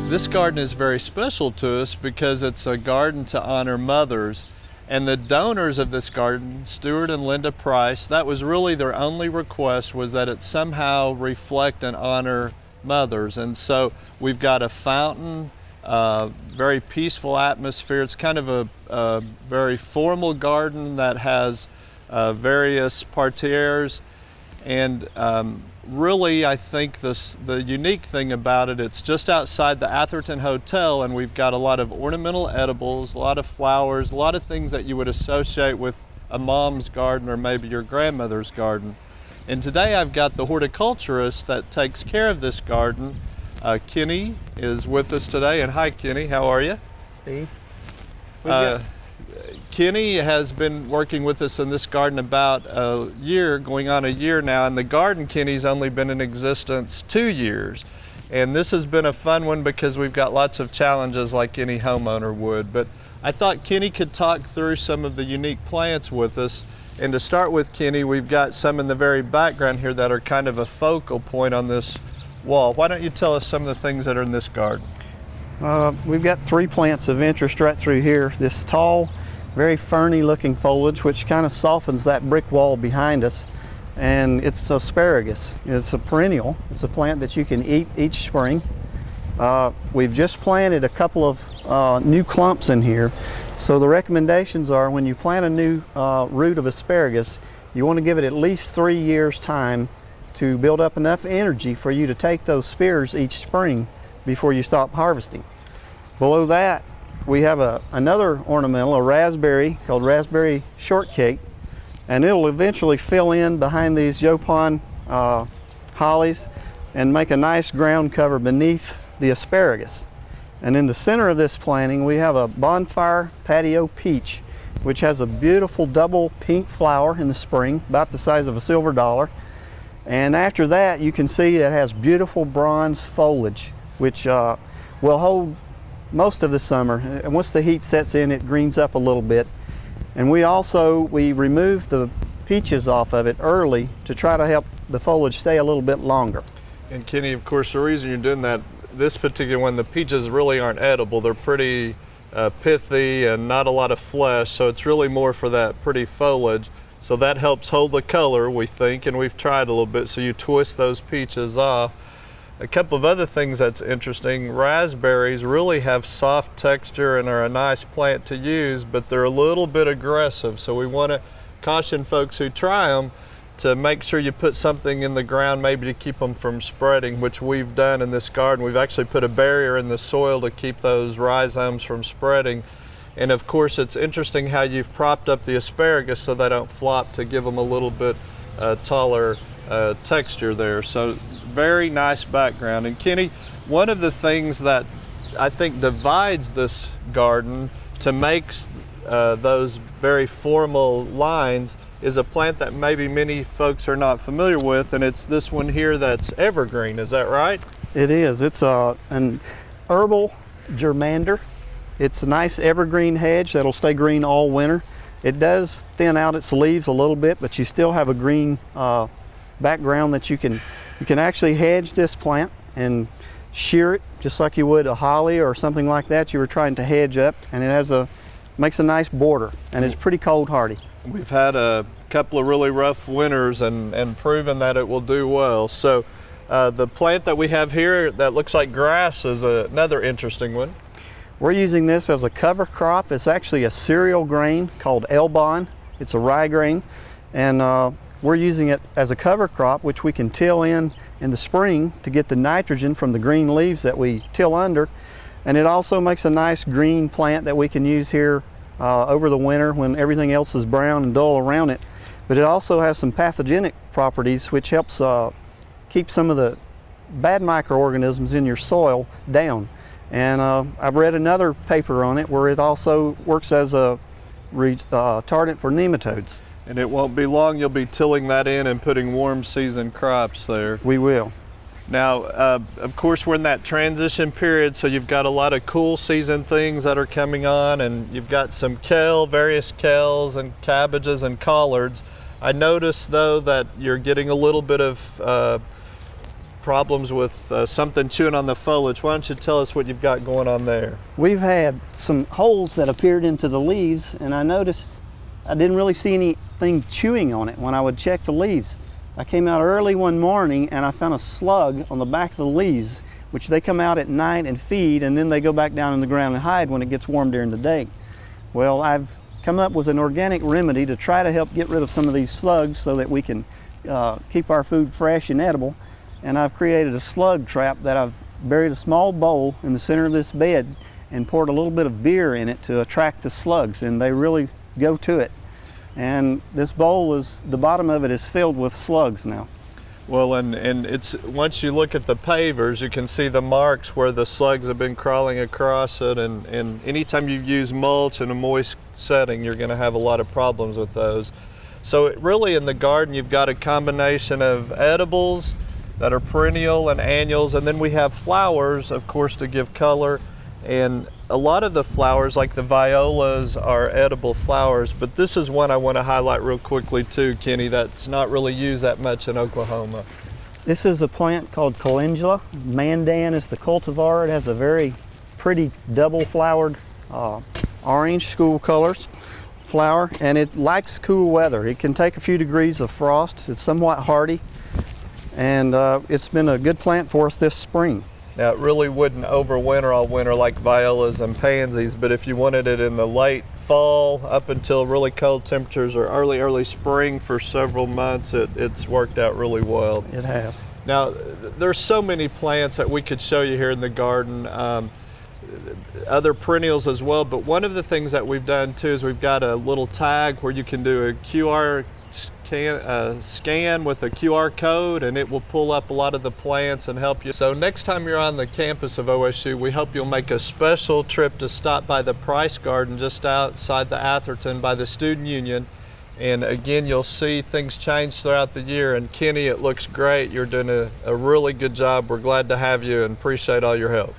This garden is very special to us because it's a garden to honor mothers. And the donors of this garden, Stuart and Linda Price, that was really their only request, was that it somehow reflect and honor mothers. And so we've got a fountain, very peaceful atmosphere. It's kind of a very formal garden that has various parterres. And really, I think the unique thing about it, it's just outside the Atherton Hotel, and we've got a lot of ornamental edibles, a lot of flowers, a lot of things that you would associate with a mom's garden or maybe your grandmother's garden. And today I've got the horticulturist that takes care of this garden. Kenny is with us today, and hi Kenny, how are you? Steve. Kenny has been working with us in this garden about a year, going on a year now, and the garden, Kenny's only been in existence 2 years. And this has been a fun one because we've got lots of challenges like any homeowner would. But I thought Kenny could talk through some of the unique plants with us. And to start with, Kenny, we've got some in the very background here that are kind of a focal point on this wall. Why don't you tell us some of the things that are in this garden? We've got 3 plants of interest right through here. This tall, very ferny looking foliage, which kind of softens that brick wall behind us. And it's asparagus. It's a perennial. It's a plant that you can eat each spring. We've just planted a couple of new clumps in here. So the recommendations are, when you plant a new root of asparagus, you want to give it at least 3 years time to build up enough energy for you to take those spears each spring before you stop harvesting. Below that, we have another ornamental, a raspberry called raspberry shortcake, and it'll eventually fill in behind these Yopon hollies and make a nice ground cover beneath the asparagus. And in the center of this planting, we have a Bonfire Patio peach, which has a beautiful double pink flower in the spring, about the size of a silver dollar. And after that, you can see it has beautiful bronze foliage, which will hold most of the summer. And once the heat sets in, it greens up a little bit. And we remove the peaches off of it early to try to help the foliage stay a little bit longer. And Kenny, of course, the reason you're doing that, this particular one, the peaches really aren't edible. They're pretty pithy and not a lot of flesh, so it's really more for that pretty foliage. So that helps hold the color, we think, and we've tried a little bit. So you twist those peaches off. A couple of other things that's interesting, raspberries really have soft texture and are a nice plant to use, but they're a little bit aggressive. So we want to caution folks who try them to make sure you put something in the ground maybe to keep them from spreading, which we've done in this garden. We've actually put a barrier in the soil to keep those rhizomes from spreading. And of course, it's interesting how you've propped up the asparagus so they don't flop, to give them a little bit taller texture there. So very nice background. And Kenny, one of the things that I think divides this garden to make those very formal lines is a plant that maybe many folks are not familiar with, and it's this one here that's evergreen. Is that right? It is. It's an herbal germander. It's a nice evergreen hedge that'll stay green all winter. It does thin out its leaves a little bit, but you still have a green background that you can actually hedge this plant and shear it just like you would a holly or something like that you were trying to hedge up, and it makes a nice border, and it's pretty cold hardy. We've had a couple of really rough winters and proven that it will do well. So the plant that we have here that looks like grass is another interesting one. We're using this as a cover crop. It's actually a cereal grain called Elbon. It's a rye grain, and we're using it as a cover crop, which we can till in the spring to get the nitrogen from the green leaves that we till under. And it also makes a nice green plant that we can use here over the winter when everything else is brown and dull around it. But it also has some pathogenic properties, which helps keep some of the bad microorganisms in your soil down. And I've read another paper on it where it also works as a retardant for nematodes. And it won't be long you'll be tilling that in and putting warm season crops there. We will. Now, of course, we're in that transition period, so you've got a lot of cool season things that are coming on, and you've got some kale, various kales and cabbages and collards. I noticed though that you're getting a little bit of problems with something chewing on the foliage. Why don't you tell us what you've got going on there? We've had some holes that appeared into the leaves, and I noticed I didn't really see anything chewing on it when I would check the leaves. I came out early one morning and I found a slug on the back of the leaves, which they come out at night and feed, and then they go back down in the ground and hide when it gets warm during the day. Well, I've come up with an organic remedy to try to help get rid of some of these slugs so that we can keep our food fresh and edible. And I've created a slug trap that I've buried a small bowl in the center of this bed and poured a little bit of beer in it to attract the slugs, and they really go to it. And this bowl the bottom of it is filled with slugs now. Well, and it's, once you look at the pavers, you can see the marks where the slugs have been crawling across it, and anytime you use mulch in a moist setting, you're gonna have a lot of problems with those. So really in the garden, you've got a combination of edibles that are perennial and annuals, and then we have flowers, of course, to give color. And a lot of the flowers, like the violas, are edible flowers, but this is one I want to highlight real quickly too, Kenny, that's not really used that much in Oklahoma. This is a plant called Calendula. Mandan is the cultivar. It has a very pretty double flowered orange school colors flower, and it likes cool weather. It can take a few degrees of frost. It's somewhat hardy, and it's been a good plant for us this spring. Now, it really wouldn't overwinter all winter like violas and pansies, but if you wanted it in the late fall up until really cold temperatures or early spring for several months, it's worked out really well. It has. Now, there's so many plants that we could show you here in the garden, other perennials as well, but one of the things that we've done too is we've got a little tag where you can do a QR scan with a QR code, and it will pull up a lot of the plants and help you. So next time you're on the campus of OSU, we hope you'll make a special trip to stop by the Price Garden just outside the Atherton by the Student Union. And again, you'll see things change throughout the year. And Kenny, it looks great. You're doing a really good job. We're glad to have you and appreciate all your help.